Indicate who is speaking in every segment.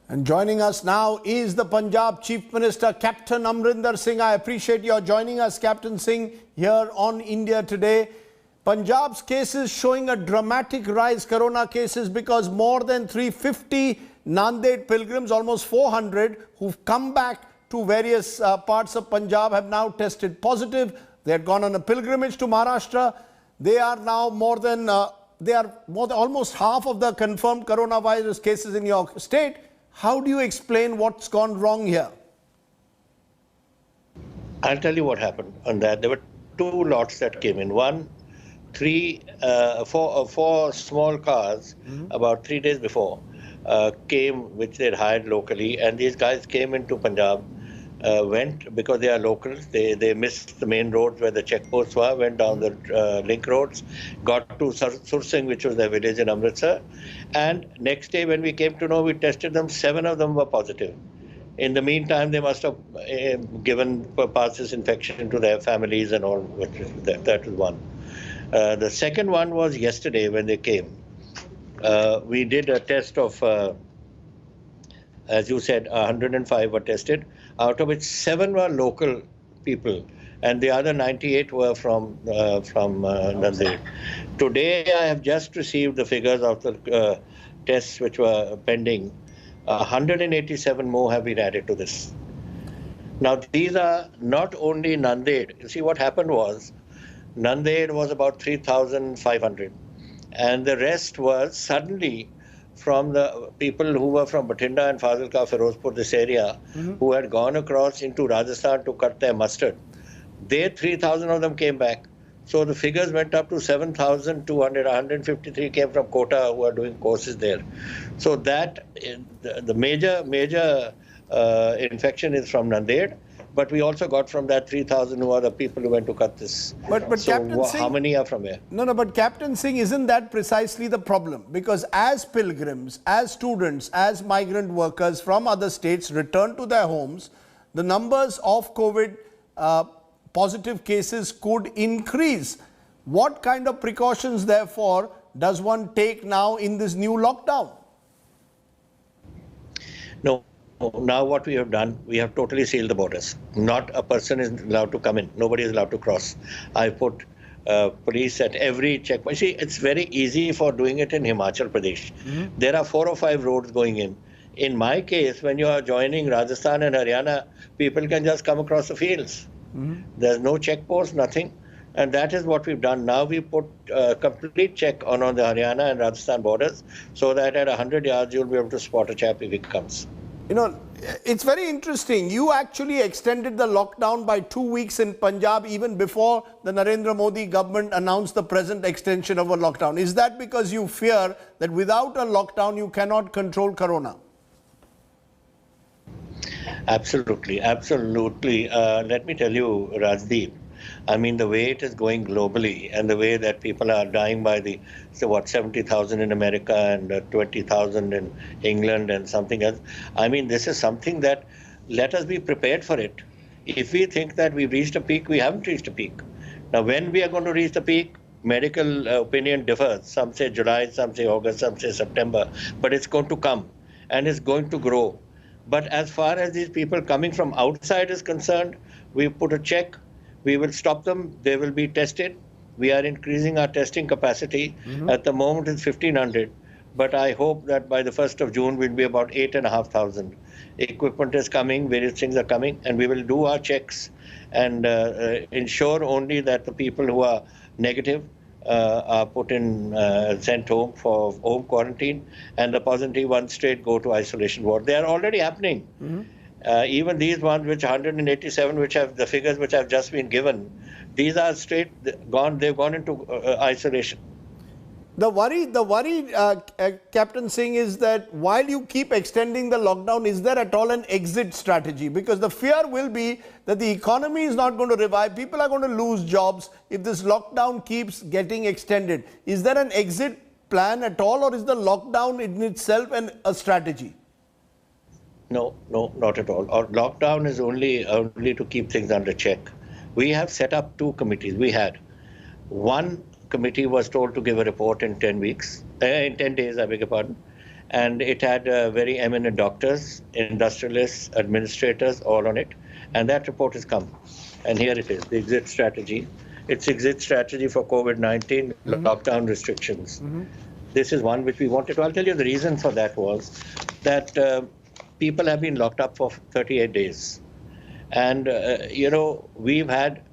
Speaker 1: And joining us now is the Punjab Chief Minister, Captain Amrinder Singh. I appreciate your joining us, Captain Singh, here on India Today. Punjab's cases showing a dramatic rise, corona cases, because more than 350 Nanded pilgrims, almost 400, who've come back to various parts of Punjab have now tested positive. They had gone on a pilgrimage to Maharashtra. They are now almost half of the confirmed coronavirus cases in your state. How do you explain what's gone wrong here?
Speaker 2: I'll tell you what happened on that. There were two lots that came in. One, four small cars about 3 days before came, which they'd hired locally, and these guys came into Punjab, went, because they are locals, they missed the main roads where the checkposts were, went down the link roads, got to Sursing, which was their village in Amritsar, and next day when we came to know, we tested them, 7 of them were positive. In the meantime, they must have passed this infection to their families and all. That was one. The second one was yesterday when they came. We did a test of, as you said, 105 were tested, out of which 7 were local people, and the other 98 were from Nanded. Today, I have just received the figures of the tests which were pending. 187 more have been added to this. Now, these are not only Nanded. You see, what happened was, Nanded was about 3,500, and the rest was suddenly from the people who were from Bathinda and Fazilka, Ferozpur, this area, who had gone across into Rajasthan to cut their mustard. 3,000 of them came back. So the figures went up to 7,200. 153 came from Kota who are doing courses there. So that the major infection is from Nanded. But we also got from that 3,000 who are the people who went to cut this.
Speaker 1: But
Speaker 2: so
Speaker 1: Captain Singh,
Speaker 2: how many are from where?
Speaker 1: No, but Captain Singh, isn't that precisely the problem? Because as pilgrims, as students, as migrant workers from other states return to their homes, the numbers of COVID positive cases could increase. What kind of precautions, therefore, does one take now in this new lockdown?
Speaker 2: No. Now what we have done, we have totally sealed the borders. Not a person is allowed to come in. Nobody is allowed to cross. I put police at every checkpoint. See, it's very easy for doing it in Himachal Pradesh. There are 4 or 5 roads going in. In my case, when you are joining Rajasthan and Haryana, people can just come across the fields. There's no checkpost, nothing. And that is what we've done. Now we put a complete check on the Haryana and Rajasthan borders, so that at 100 yards, you'll be able to spot a chap if he comes.
Speaker 1: You know, it's very interesting. You actually extended the lockdown by 2 weeks in Punjab even before the Narendra Modi government announced the present extension of a lockdown. Is that because you fear that without a lockdown, you cannot control corona?
Speaker 2: Absolutely, absolutely. Let me tell you, Rajdeep, I mean, the way it is going globally and the way that people are dying by 70,000 in America and 20,000 in England and something else. I mean, this is something that, let us be prepared for it. If we think that we've reached a peak, we haven't reached a peak. Now, when we are going to reach the peak, medical opinion differs. Some say July, some say August, some say September, but it's going to come and it's going to grow. But as far as these people coming from outside is concerned, we put a check. We will stop them. They will be tested. We are increasing our testing capacity. At the moment, it's 1,500. But I hope that by the 1st of June, we'll be about 8,500. Equipment is coming. Various things are coming. And we will do our checks and ensure only that the people who are negative are put in, sent home for home quarantine. And the positive ones straight go to isolation ward. They are already happening. Even these ones, which 187, which have the figures which have just been given, these are straight gone. They've gone into isolation.
Speaker 1: The worry, Captain Singh, is that while you keep extending the lockdown, is there at all an exit strategy? Because the fear will be that the economy is not going to revive. People are going to lose jobs if this lockdown keeps getting extended. Is there an exit plan at all, or is the lockdown in itself a strategy?
Speaker 2: No, not at all. Our lockdown is only to keep things under check. We have set up 2 committees. We had one committee was told to give a report in 10 days, I beg your pardon. and it had very eminent doctors, industrialists, administrators, all on it. And that report has come. And here it is, the exit strategy. It's exit strategy for COVID-19 lockdown restrictions. This is one which we wanted to. I'll tell you the reason for that was that people have been locked up for 38 days. And, we've had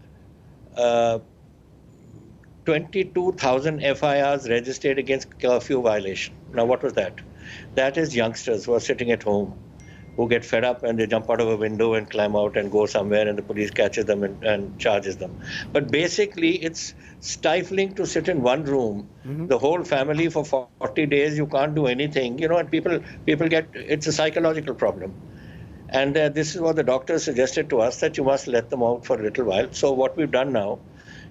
Speaker 2: 22,000 FIRs registered against curfew violation. Now, what was that? That is youngsters who are sitting at home, who get fed up and they jump out of a window and climb out and go somewhere and the police catches them and charges them. But basically, it's stifling to sit in one room, the whole family for 40 days, you can't do anything, and people get, it's a psychological problem. And this is what the doctors suggested to us, that you must let them out for a little while. So what we've done now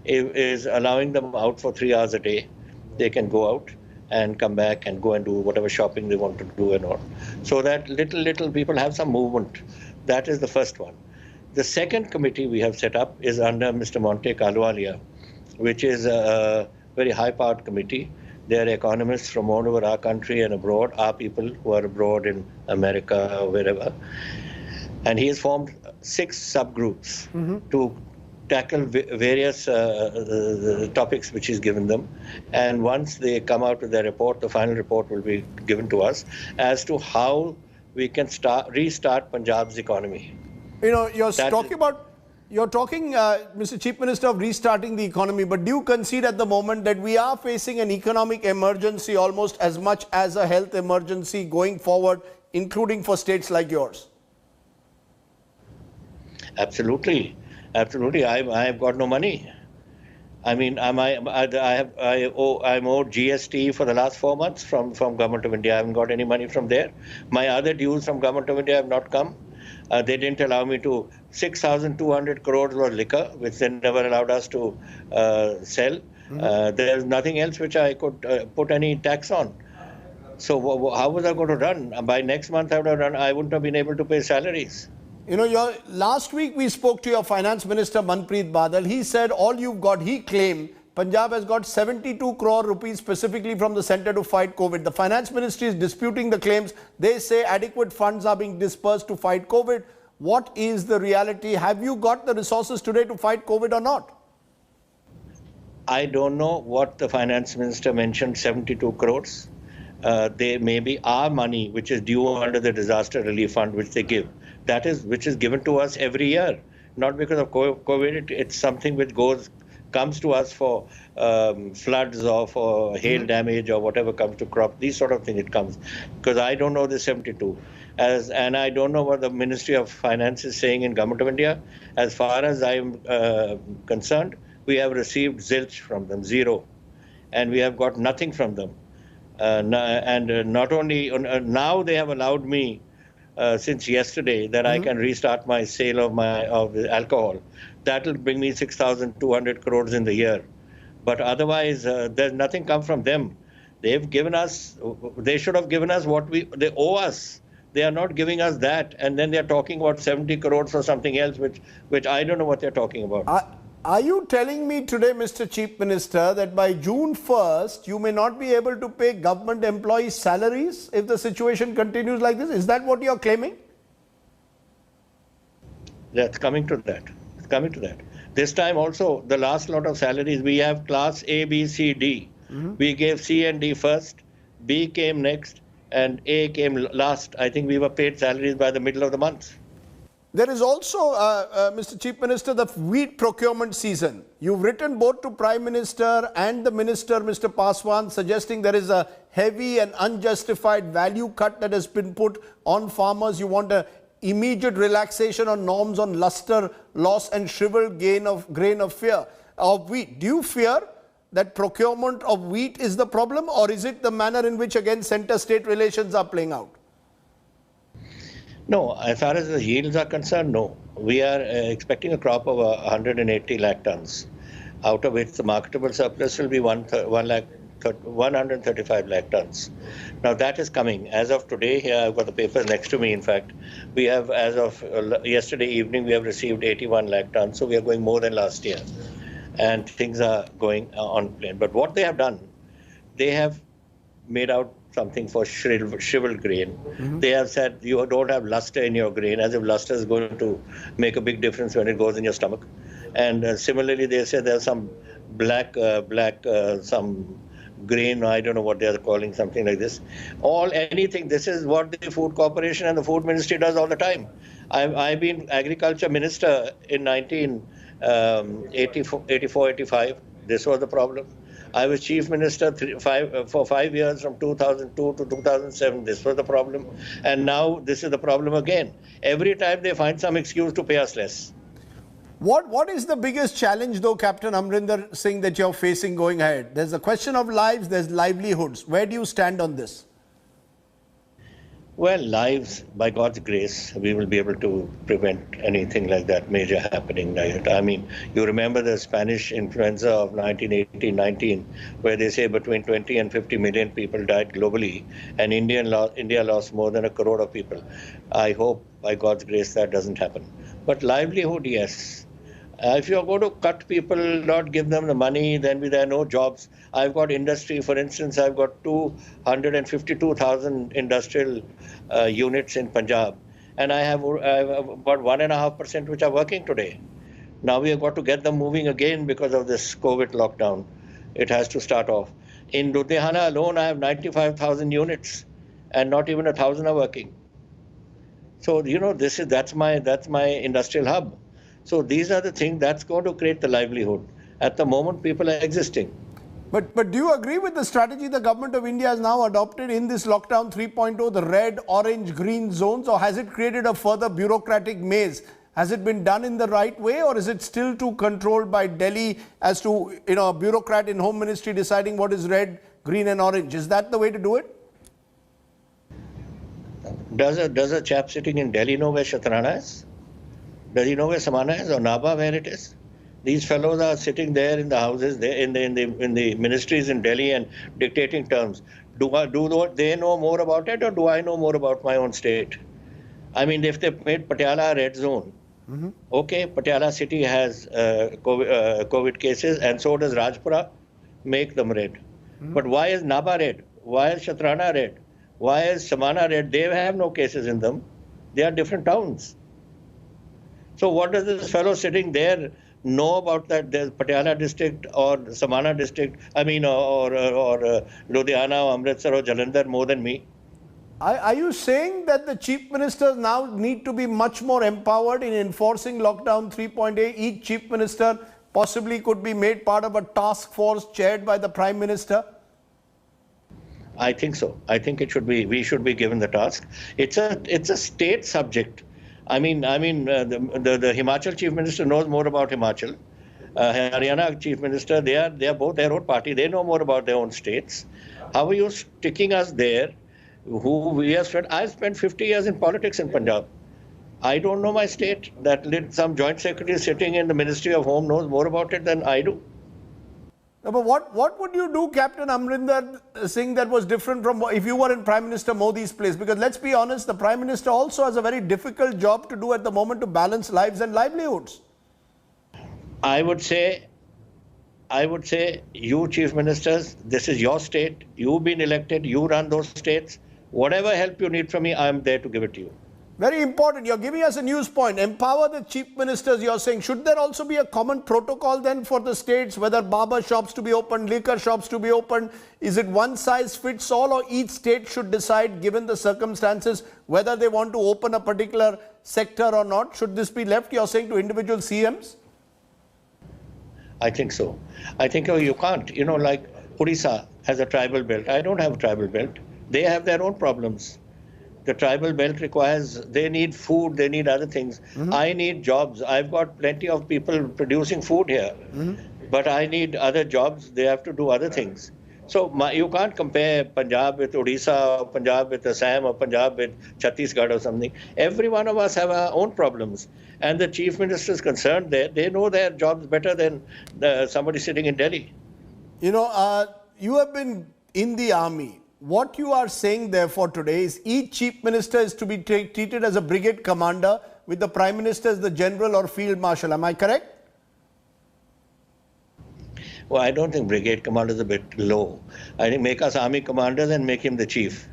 Speaker 2: is allowing them out for 3 hours a day. They can go out and come back and go and do whatever shopping they want to do and all. So that little people have some movement. That is the first one. The second committee we have set up is under Mr. Montek Ahluwalia, which is a very high-powered committee. They are economists from all over our country and abroad, our people who are abroad in America or wherever. And he has formed 6 subgroups to tackle various topics which he's given them. And once they come out with their report, the final report will be given to us as to how we can restart Punjab's economy.
Speaker 1: You're talking, Mr. Chief Minister, of restarting the economy, but do you concede at the moment that we are facing an economic emergency almost as much as a health emergency going forward, including for states like yours?
Speaker 2: Absolutely. Absolutely. I've got no money. I mean, I'm owed GST for the last 4 months from Government of India. I haven't got any money from there. My other dues from Government of India have not come. They didn't allow me to. 6,200 crores was liquor, which they never allowed us to sell. There's nothing else which I could put any tax on. So how was I going to run? By next month I wouldn't have been able to pay salaries.
Speaker 1: Last week we spoke to your Finance Minister Manpreet Badal. He said all you've got, he claimed, Punjab has got 72 crore rupees specifically from the centre to fight COVID. The Finance Ministry is disputing the claims. They say adequate funds are being dispersed to fight COVID. What is the reality? Have you got the resources today to fight COVID or not?
Speaker 2: I don't know what the Finance Minister mentioned, 72 crores. They may be our money, which is due under the Disaster Relief Fund, which they give. That is, which is given to us every year, not because of COVID. It's something which comes to us for floods or for hail damage or whatever comes to crop. These sort of things it comes. Because I don't know the 72. And I don't know what the Ministry of Finance is saying in Government of India. As far as I'm concerned, we have received zilch from them, 0. And we have got nothing from them. Not only, now they have allowed me since yesterday that I can restart my sale of alcohol. That will bring me 6,200 crores in the year. But otherwise, there's nothing come from them. They've given us, they should have given us what they owe us. They are not giving us that. And then they're talking about 70 crores or something else, which I don't know what they're talking about.
Speaker 1: Are you telling me today, Mr. Chief Minister, that by June 1st, you may not be able to pay government employees' salaries if the situation continues like this? Is that what you're claiming?
Speaker 2: That's coming to that. It's coming to that. This time also, the last lot of salaries, we have class A, B, C, D. We gave C and D first, B came next, and A came last. I think we were paid salaries by the middle of the month.
Speaker 1: There is also, Mr. Chief Minister, the wheat procurement season. You've written both to Prime Minister and the Minister, Mr. Paswan, suggesting there is a heavy and unjustified value cut that has been put on farmers. You want an immediate relaxation on norms on luster loss and shriveled grain of wheat. Do you fear that procurement of wheat is the problem, or is it the manner in which, again, centre-state relations are playing out?
Speaker 2: No, as far as the yields are concerned, no. We are expecting a crop of 180 lakh tons, out of which the marketable surplus will be 135 lakh tons. Now that is coming. As of today, here I've got the papers next to me, in fact. We have, as of yesterday evening, we have received 81 lakh tons, so we are going more than last year. And things are going on plan. But what they have done, they have made out something for shriveled grain. They have said you don't have luster in your grain, as if luster is going to make a big difference when it goes in your stomach. And similarly, they say there's some some grain, I don't know what they are calling, something like this. Anything. This is what the Food Corporation and the Food Ministry does all the time. I've been agriculture minister in 1984, 85. This was the problem. I was chief minister for 5 years from 2002 to 2007. This was the problem. And now this is the problem again. Every time they find some excuse to pay us less.
Speaker 1: What is the biggest challenge, though, Captain Amrinder Singh, that you're facing going ahead? There's a question of lives, there's livelihoods. Where do you stand on this?
Speaker 2: Well, lives, by God's grace, we will be able to prevent anything like that major happening. I mean, you remember the Spanish influenza of 1918-19, where they say between 20 and 50 million people died globally, and India lost more than 1 crore of people. I hope, by God's grace, that doesn't happen. But livelihood, yes. If you're going to cut people, not give them the money, then there are no jobs. I've got industry, for instance, I've got 252,000 industrial units in Punjab, and I have about 1.5% which are working today. Now we have got to get them moving again because of this COVID lockdown. It has to start off. In Ludhiana alone, I have 95,000 units, and not even 1,000 are working. So that's my industrial hub. So these are the things that's going to create the livelihood. At the moment, people are existing.
Speaker 1: But do you agree with the strategy the government of India has now adopted in this lockdown 3.0, the red, orange, green zones, or has it created a further bureaucratic maze? Has it been done in the right way, or is it still too controlled by Delhi as to a bureaucrat in Home Ministry deciding what is red, green and orange? Is that the way to do it?
Speaker 2: Does a chap sitting in Delhi know where Shatrana is? Does he know where Samana is, or Nabha where it is? These fellows are sitting there in the houses, in the ministries in Delhi and dictating terms. Do they know more about it, or do I know more about my own state? I mean, if they made Patiala a red zone, okay, Patiala city has COVID cases, and so does Rajpura. Make them red. But why is Nabha red? Why is Shatrana red? Why is Samana red? They have no cases in them. They are different towns. So what does this fellow sitting there know about that the Patiala district or Samana district, or Ludhiana or Amritsar or Jalandhar more than me?
Speaker 1: Are you saying that the chief ministers now need to be much more empowered in enforcing lockdown 3.8? Each chief minister possibly could be made part of a task force chaired by the Prime Minister?
Speaker 2: I think so. I think we should be given the task. It's a state subject. I mean, the Himachal Chief Minister knows more about Himachal. Haryana Chief Minister, they are both their own party. They know more about their own states. How are you sticking us there? I've spent 50 years in politics in Punjab. I don't know my state. Some joint secretary sitting in the Ministry of Home knows more about it than I do.
Speaker 1: No, but what would you do, Captain Amrinder Singh, that was different from if you were in Prime Minister Modi's place? Because let's be honest, the Prime Minister also has a very difficult job to do at the moment to balance lives and livelihoods.
Speaker 2: I would say, you chief ministers, this is your state. You've been elected. You run those states. Whatever help you need from me, I'm there to give it to you.
Speaker 1: Very important. You're giving us a news point. Empower the chief ministers, you're saying. Should there also be a common protocol then for the states, whether barber shops to be open, liquor shops to be open? Is it one size fits all, or each state should decide, given the circumstances, whether they want to open a particular sector or not? Should this be left, you're saying, to individual CMs?
Speaker 2: I think so. I think you can't. Like Odisha has a tribal belt. I don't have a tribal belt. They have their own problems. The tribal belt they need food, they need other things. I need jobs. I've got plenty of people producing food here, but I need other jobs. They have to do other things. So you can't compare Punjab with Odisha, or Punjab with Assam, or Punjab with Chhattisgarh or something. Every one of us have our own problems. And the chief minister is concerned there. They know their jobs better than somebody sitting in Delhi.
Speaker 1: You have been in the army. What you are saying, therefore, today is each chief minister is to be treated as a brigade commander, with the Prime Minister as the general or field marshal. Am I correct?
Speaker 2: Well, I don't think brigade commander is a bit low. I think make us army commanders and make him the chief.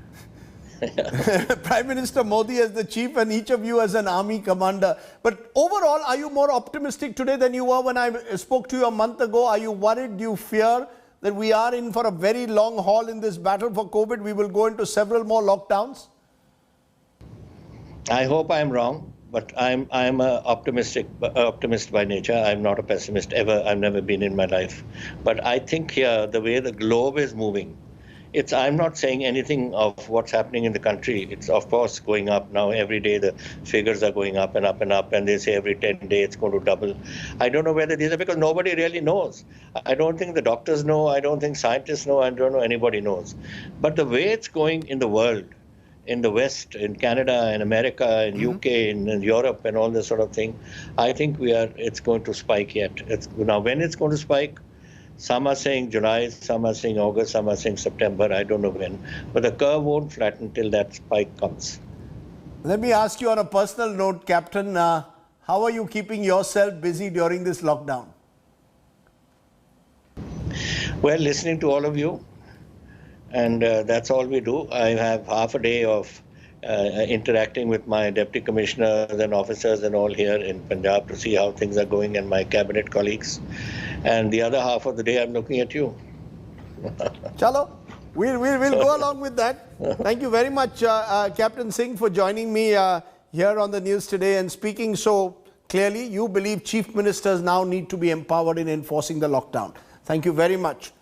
Speaker 1: Prime Minister Modi as the chief and each of you as an army commander. But overall, are you more optimistic today than you were when I spoke to you a month ago? Are you worried? Do you fear that we are in for a very long haul in this battle for COVID? We will go into several more lockdowns?
Speaker 2: I hope I'm wrong, but I'm a optimist by nature. I'm not a pessimist ever. I've never been in my life. But I think here the way the globe is moving, I'm not saying anything of what's happening in the country. It's of course going up now. Every day the figures are going up and up and up, and they say every 10 days it's going to double. I don't know whether these are because nobody really knows. I don't think the doctors know. I don't think scientists know. I don't know anybody knows. But the way it's going in the world, in the West, in Canada, in America, in UK, in Europe, and all this sort of thing, I think it's going to spike yet. Now, when it's going to spike, some are saying July, some are saying August, some are saying September. I don't know when. But the curve won't flatten till that spike comes.
Speaker 1: Let me ask you on a personal note, Captain, how are you keeping yourself busy during this lockdown?
Speaker 2: Well, listening to all of you. And that's all we do. I have half a day of interacting with my deputy commissioners and officers and all here in Punjab to see how things are going and my cabinet colleagues. And the other half of the day, I'm looking at you.
Speaker 1: Chalo, we'll go along with that. Thank you very much, Captain Singh, for joining me here on the news today and speaking so clearly. You believe chief ministers now need to be empowered in enforcing the lockdown. Thank you very much.